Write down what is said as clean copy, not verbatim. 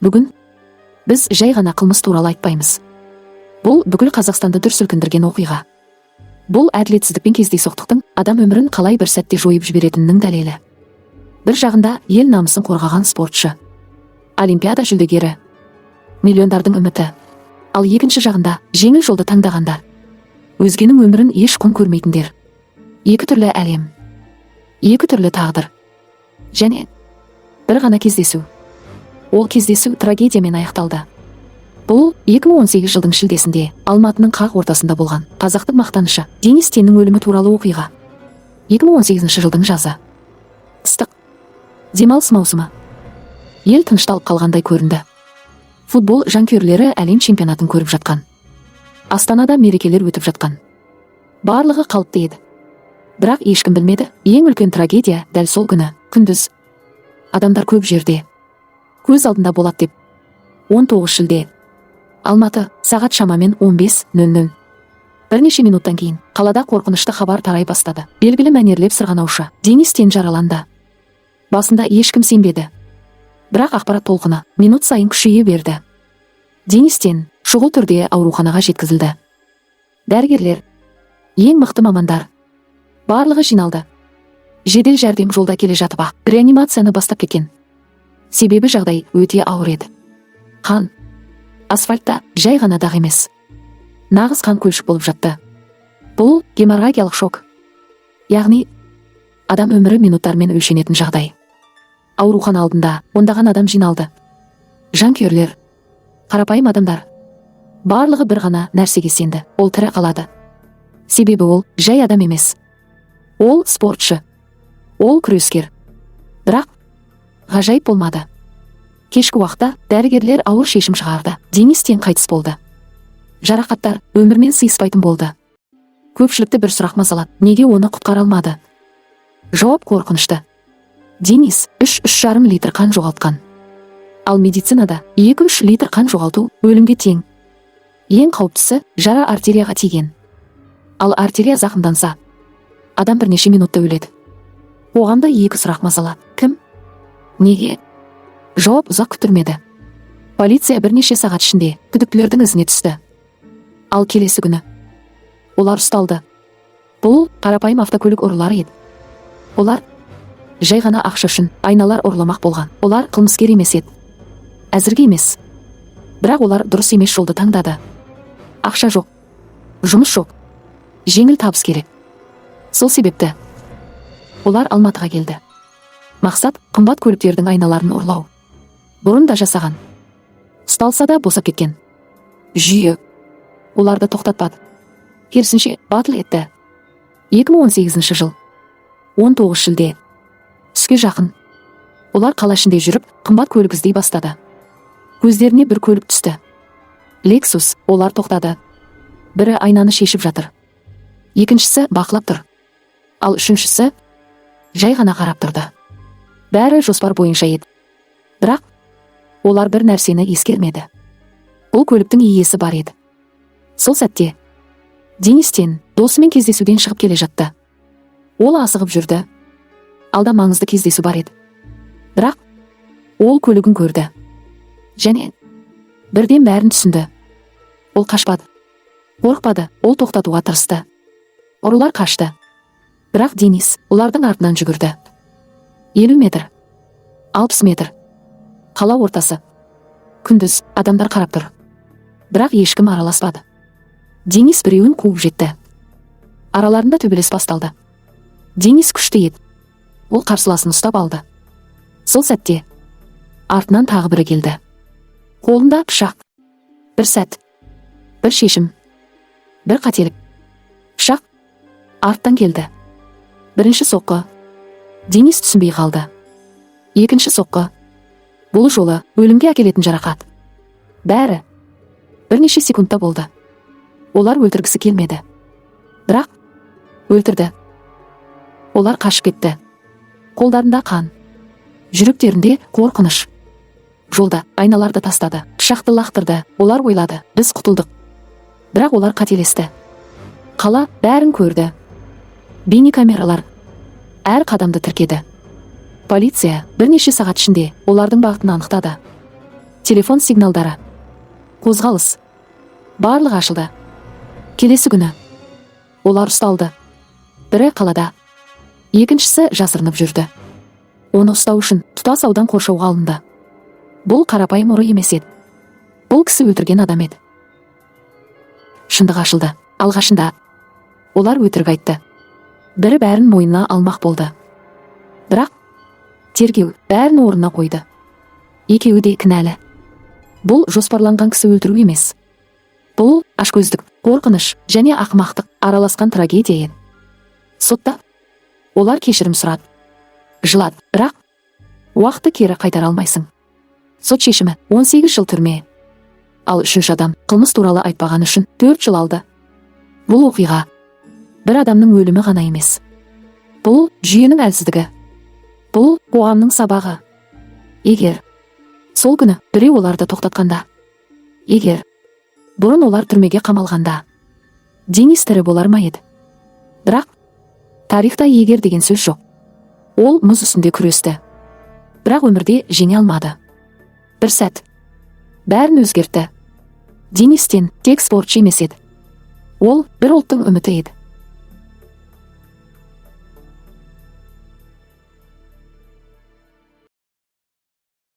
Бүгін біз жай ғана қылмыс туралы айтпаймыз. Бұл бүкіл Қазақстанды дүр сілкіндірген оқиға. Бұл әділетсіздік пен кездейсоқтықтың адам өмірін қалай бір сәтте жойып жіберетінінің дәлелі. Бір жағында ел намысын қорғаған спортшы, олимпиада жүлдегері, миллиондардың үміті. Ал екінші жағында жеңіл жолды таңдағандар, өзгенің өмірін еш құн көрмейтіндер. Екі түрлі әлем, екі түрлі тағдыр. Және бір ғана кездесу. Ол кездесу трагедиямен аяқталды. Бұл 2018 жылдың шілдесінде Алматының қақ ортасында болған қазақтың мақтанышы Денис Теннің өлімі туралы оқиға. 2018 жылдың жазы. Ыстық демалыс маусымы. Ел тынышталып қалғандай көрінді. Футбол жанкүйерлері әлем чемпионатын көріп жатқан. Астанада мерекелер өтіп жатқан. Барлығы қалыпты еді. Бірақ ешкім білмеді, ең үлкен трагедия дәл сол күні, күндіз. Адамдар көп жерде, көз алдында болады деп. 19 шілде. Алматы, сағат шамамен 15:00. Бірнеше минуттан кейін қалада қорқынышты хабар тарай бастады. Белгілі мәнерлеп сырғанаушы Денис Тен жараланды. Басында ешкім сенбеді. Бірақ ақпарат толқыны минут сайын күшейе берді. Денис Тен шұғыл түрде ауруханаға жеткізілді. Дәрігерлер, ең мықты мамандар, барлығы жиналды. Жедел жәрдем жолда келе жатып реанимацияны бастап кеткен. Себебі жағдай өте ауыр еді. Қан асфальтта жай ғана дағы емес, нағыз қан көлшік болып жатты. Бұл геморрагиялық шок. Яғни адам өмірі минуттармен өлшенетін жағдай. Аурухана алдында ондаған адам жиналды. Жанкүйерлер, қарапайым адамдар. Барлығы бір ғана нәрсеге сенді, ол тірі қалады. Себебі ол жай адам емес. Ол спортшы, ол күрескер. Бірақ ғажайып болмады. Кешкі уақытта дәрігерлер ауыр шешім шығарды. Денис Тен қайтыс болды. Жарақаттар өмірмен сыйыспайтын болды. Көпшілікті бір сұрақ мазалады: неге оны құтқара алмады? Жауап қорқынышты. Денис 3,5 литр қан жоғалтқан. Ал медицинада 2-3 литр қан жоғалту өлімге тең. Ең қауіптісі жара артерияға тиген. Ал артерия зақымданса, адам бірнеше минутта өледі. Оғанда екі сұрақ мазалады: кім? Неге? Жауап ұзақ күттірмеді. Полиция бірнеше сағат ішінде күдіктілердің ізіне түсті. Ал келесі күні олар ұсталды. Бұл қарапайым автокөлік ұрылары еді. Олар жай ғана ақша үшін айналар ұрламақ болған. Олар қылмыскер емес еді. Әзірге емес. Бірақ олар дұрыс емес жолды таңдады. Ақша жоқ, жұмыс жоқ, жеңіл табыс керек. Сол себепті олар Алматыға келді. Мақсат қымбат көліктердің айналарын ұрлау. Бұрын да жасаған. Ұсталса да босап кеткен. Жүйе оларды тоқтатпады. Керісінше батыл етті. 2018 жыл 19 шілде. Түске жақын олар қала ішінде жүріп қымбат көлік іздей бастады. Көздеріне бір көлік түсті. Lexus. Олар тоқтады. Бірі айнаны шешіп жатыр. Екіншісі бақылап тұр. Ал үшіншісі жай ғана қарап тұрды. Бәрі жоспар бойынша еді. Бірақ олар бір нәрсені ескермеді. Бұл көліктің иесі бар еді. Сол сәтте Денис Тен досымен кездесуден шығып келе жатты. Ол асығып жүрді. Алда маңызды кездесу бар еді. Бірақ ол көлігін көрді. Және бірден бәрін түсінді. Ол қашпады, қорықпады, ол тоқтатуға тырысты. Ұрылар қашты. Бірақ Денис олардың артынан жүгірді. 50 метр, 60 метр. Қала ортасы. Күндіз адамдар қарап тұр. Бірақ ешкім араласпады. Денис біреуін қуып жетті. Араларында төбелес басталды. Денис күшті еді. Ол қарсыласын ұстап алды. Сол сәтте артынан тағы бірі келді. Қолында пышақ. Бір сәт, бір шешім, бір қателік. Пышақ арттан келді. Бірінші соққы. Денис түсінбей қалды. Екінші соққы. Бұл жолы өлімге әкелетін жарақат. Бәрі бірнеше секундта болды. Олар өлтіргісі келмеді. Бірақ өлтірді. Олар қашып кетті. Қолдарында қан. Жүректерінде қорқыныш. Жолда айналарды тастады. Пышақты лақтырды. Олар ойлады: біз құтылдық. Бірақ олар қателесті. Қала бәрін көрді. Бейнекамералар әр қадамды тіркеді. Полиция бірнеше сағат ішінде олардың бағытын анықтады. телефон сигналдары, қозғалыс, барлығы ашылды. Келесі күні олар ұсталды. Бірі қалада, екіншісі жасырынып жүрді. Оны ұстау үшін тұтас аудан қоршауға алынды. Бұл қарапайым ұры емес еді. Бұл кісі өлтірген адам еді. Шындық ашылды. Алғашында олар өтірік айтты. Бірі бәрін мойнына алмақ болды. Бірақ тергеу бәрін орнына қойды. Екеуі де кінәлі. Бұл жоспарланған кісі өлтіру емес. Бұл ашкөздік, қорқыныш және ақымақтық араласқан трагедия еді. Сотта олар кешірім сұрады. Жылады, бірақ уақытты кері қайтара алмайсың. Сот шешімі 18 жыл түрме. Ал үшінші адам қылмыс туралы айтпаған үшін 4 жыл алды. Бұл оқиға бір адамның өлімі ғана емес. Бұл жүйенің әлсіздігі. Бұл қоғамның сабағы. Егер сол күні біреу оларды тоқтатқанда, егер бұрын олар түрмеге қамалғанда, Денис тірі болар ма еді? Бірақ тарихта егер деген сөз жоқ. Ол мұз үстінде күресті. Бірақ өмірде жеңе алмады. Бір сәт бәрін өзгертті. Денистен тек спортшы емес еді. Ол бір ұлттың үміті еді.